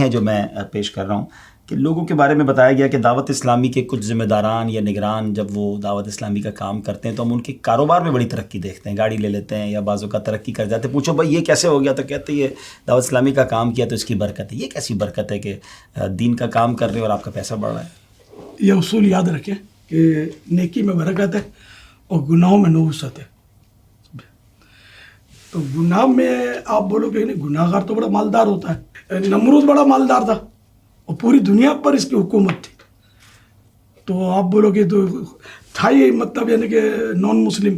ہیں جو میں پیش کر رہا ہوں کہ لوگوں کے بارے میں بتایا گیا کہ دعوت اسلامی کے کچھ ذمہ داران یا نگران جب وہ دعوت اسلامی کا کام کرتے ہیں تو ہم ان کے کاروبار میں بڑی ترقی دیکھتے ہیں، گاڑی لے لیتے ہیں یا بعضوں کا ترقی کر جاتے ہیں، پوچھو بھائی یہ کیسے ہو گیا تو کہتے ہیں یہ دعوت اسلامی کا کام کیا تو اس کی برکت ہے۔ یہ کیسی برکت ہے کہ دین کا کام کر رہے ہیں اور آپ کا پیسہ بڑھ رہا ہے؟ یہ اصول یاد رکھیں کہ نیکی میں برکت ہے اور گناہوں میں نحوست ہے۔ تو گناہ میں آپ بولو کہ نہیں، گناہ گار تو بڑا مالدار ہوتا ہے، نمرود بڑا مالدار تھا اور پوری دنیا پر اس کی حکومت تھی، تو آپ بولو کہ تو تھا ہی مطلب یعنی کہ نان مسلم،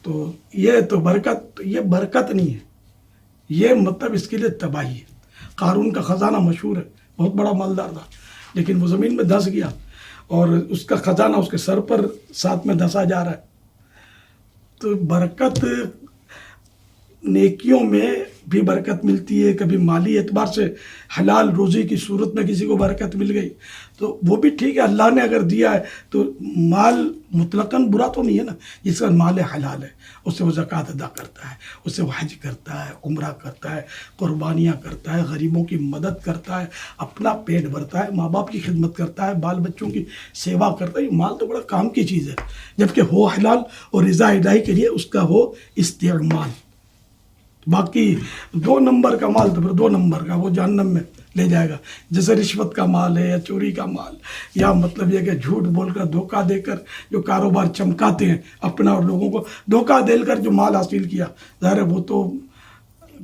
تو یہ تو برکت، یہ برکت نہیں ہے، یہ مطلب اس کے لیے تباہی ہے۔ قارون کا خزانہ مشہور ہے، بہت بڑا مالدار تھا لیکن وہ زمین میں دھس گیا اور اس کا خزانہ اس کے سر پر ساتھ میں دھسا جا رہا ہے۔ تو برکت نیکیوں میں بھی برکت ملتی ہے، کبھی مالی اعتبار سے حلال روزی کی صورت میں کسی کو برکت مل گئی تو وہ بھی ٹھیک ہے، اللہ نے اگر دیا ہے تو مال مطلقاً برا تو نہیں ہے نا، جس کا مال حلال ہے اس سے وہ زکوٰۃ ادا کرتا ہے، اس سے وہ حج کرتا ہے، عمرہ کرتا ہے، قربانیاں کرتا ہے، غریبوں کی مدد کرتا ہے، اپنا پیٹ بھرتا ہے، ماں باپ کی خدمت کرتا ہے، بال بچوں کی سیوا کرتا ہے۔ یہ مال تو بڑا کام کی چیز ہے، جبکہ ہو حلال اور رضا الہی کے لیے اس کا ہو استعمال۔ باقی 2 نمبر کا مال تو پھر 2 نمبر کا وہ جہنم میں لے جائے گا، جیسے رشوت کا مال ہے یا چوری کا مال، یا مطلب یہ کہ جھوٹ بول کر دھوکہ دے کر جو کاروبار چمکاتے ہیں اپنا اور لوگوں کو دھوکہ دے کر جو مال حاصل کیا، ظاہر ہے وہ تو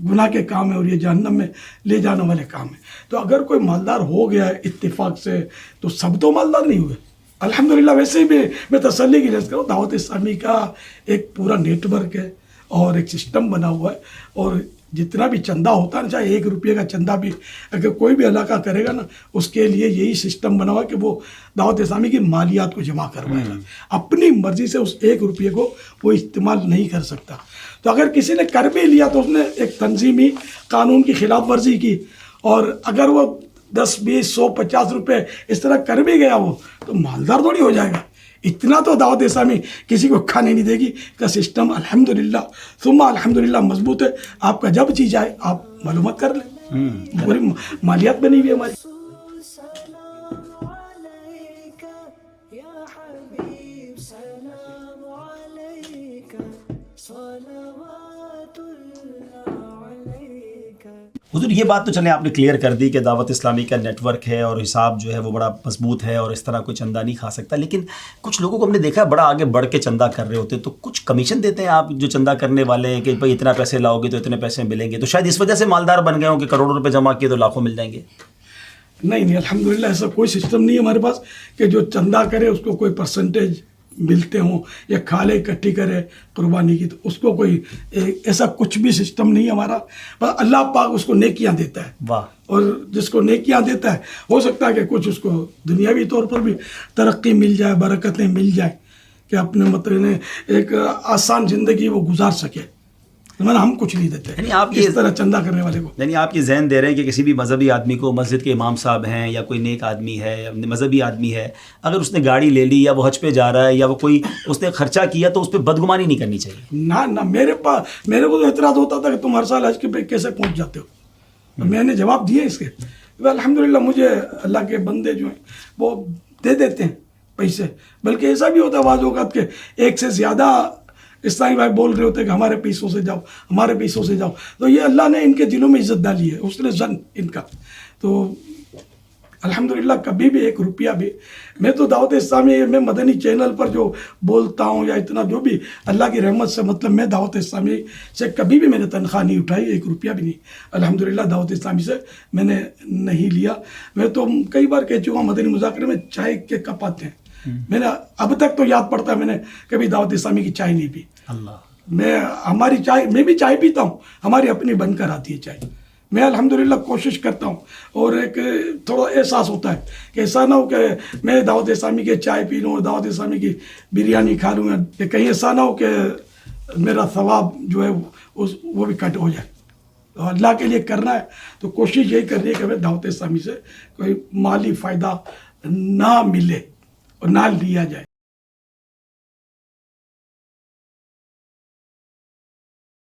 گناہ کے کام ہے اور یہ جہنم میں لے جانے والے کام ہیں۔ تو اگر کوئی مالدار ہو گیا ہے اتفاق سے تو سب تو مالدار نہیں ہوئے الحمدللہ۔ ویسے بھی میں تسلی کی لحاظ کروں، دعوت اسلامی کا ایک پورا نیٹ ورک ہے اور ایک سسٹم بنا ہوا ہے، اور جتنا بھی چندہ ہوتا ہے نا، چاہے 1 روپے کا چندہ بھی اگر کوئی بھی علاقہ کرے گا نا، اس کے لیے یہی سسٹم بنا ہوا ہے کہ وہ دعوت اسلامی کی مالیات کو جمع کروائے گا، اپنی مرضی سے اس 1 روپے کو وہ استعمال نہیں کر سکتا۔ تو اگر کسی نے کر بھی لیا تو اس نے ایک تنظیمی قانون کی خلاف ورزی کی، اور اگر وہ 10 20 100 50 روپے اس طرح کر بھی گیا وہ تو مالدار تھوڑی ہو جائے گا۔ اتنا تو دعوت اسلامی کسی کو کھانے نہیں دے گی کا سسٹم الحمدللہ ثم الحمدللہ مضبوط ہے۔ آپ کا جب چیز آئے آپ معلومات کر لیں، پوری مالیات بنی ہوئی ہے ہماری۔ حضور یہ بات تو چلیں آپ نے کلیئر کر دی کہ دعوت اسلامی کا نیٹ ورک ہے اور حساب جو ہے وہ بڑا مضبوط ہے اور اس طرح کوئی چندہ نہیں کھا سکتا، لیکن کچھ لوگوں کو ہم نے دیکھا ہے بڑا آگے بڑھ کے چندہ کر رہے ہوتے ہیں، تو کچھ کمیشن دیتے ہیں آپ جو چندہ کرنے والے ہیں کہ بھائی اتنا پیسے لاؤ گے تو اتنے پیسے ملیں گے، تو شاید اس وجہ سے مالدار بن گئے ہوں کہ کروڑوں روپے جمع کیے تو لاکھوں مل جائیں گے؟ نہیں الحمدللہ ایسا کوئی سسٹم نہیں ہے ہمارے پاس کہ جو چندہ کرے اس کو کوئی پرسنٹیج ملتے ہوں یا کھالے اکٹھی کرے قربانی کی، تو اس کو کوئی ایسا کچھ بھی سسٹم نہیں ہے ہمارا۔ پر اللہ پاک اس کو نیکیاں دیتا ہے، واہ، اور جس کو نیکیاں دیتا ہے ہو سکتا ہے کہ کچھ اس کو دنیاوی طور پر بھی ترقی مل جائے، برکتیں مل جائیں کہ اپنے مطلب ایک آسان زندگی وہ گزار سکے، ہم کچھ نہیں دیتے یعنی آپ اس طرح چندہ کرنے والے کو۔ یعنی آپ یہ ذہن دے رہے ہیں کہ کسی بھی مذہبی آدمی کو، مسجد کے امام صاحب ہیں یا کوئی نیک آدمی ہے یا مذہبی آدمی ہے، اگر اس نے گاڑی لے لی یا وہ حج پہ جا رہا ہے یا وہ کوئی اس نے خرچہ کیا تو اس پہ بدگمانی نہیں کرنی چاہیے؟ نہ میرے کو تو اعتراض ہوتا تھا کہ تم ہر سال حج کے پہ کیسے پہنچ جاتے ہو، میں نے جواب دیے اس کے، الحمدللہ مجھے اللہ کے بندے جو ہیں وہ دے دیتے ہیں پیسے، بلکہ ایسا بھی ہوتا ہے بعض اوقات کہ ایک سے زیادہ اسلامی بھائی بول رہے ہوتے ہیں کہ ہمارے پیسوں سے جاؤ، ہمارے پیسوں سے جاؤ، تو یہ اللہ نے ان کے دلوں میں عزت ڈالی ہے، اس نے زن ان کا، تو الحمدللہ کبھی بھی 1 روپیہ بھی میں تو دعوت اسلامی میں مدنی چینل پر جو بولتا ہوں یا اتنا جو بھی اللہ کی رحمت سے مطلب میں دعوت اسلامی سے کبھی بھی میں نے تنخواہ نہیں اٹھائی، 1 روپیہ بھی نہیں الحمدللہ دعوت اسلامی سے میں نے نہیں لیا۔ میں تو کئی بار کہہ چکا ہوں مدنی مذاکرے میں چائے کے کپ آتے ہیں، میں نے اب تک تو یاد پڑتا ہے میں نے کبھی دعوت اسلامی کی چائے نہیں پی۔ اللہ، ہماری چائے، میں بھی چائے پیتا ہوں، ہماری اپنی بن کر آتی ہے چائے، میں الحمدللہ کوشش کرتا ہوں، اور ایک تھوڑا احساس ہوتا ہے کہ ایسا نہ ہو کہ میں دعوت اسلامی کے چائے پی لوں اور دعوت اسلامی کی بریانی کھا لوں، کہ کہیں ایسا نہ ہو کہ میرا ثواب جو ہے وہ بھی کٹ ہو جائے۔ تو اللہ کے لیے کرنا ہے تو کوشش یہی کرنی ہے کہ ہمیں دعوت اسلامی سے کوئی مالی فائدہ نہ ملے اور نہ لیا جائے۔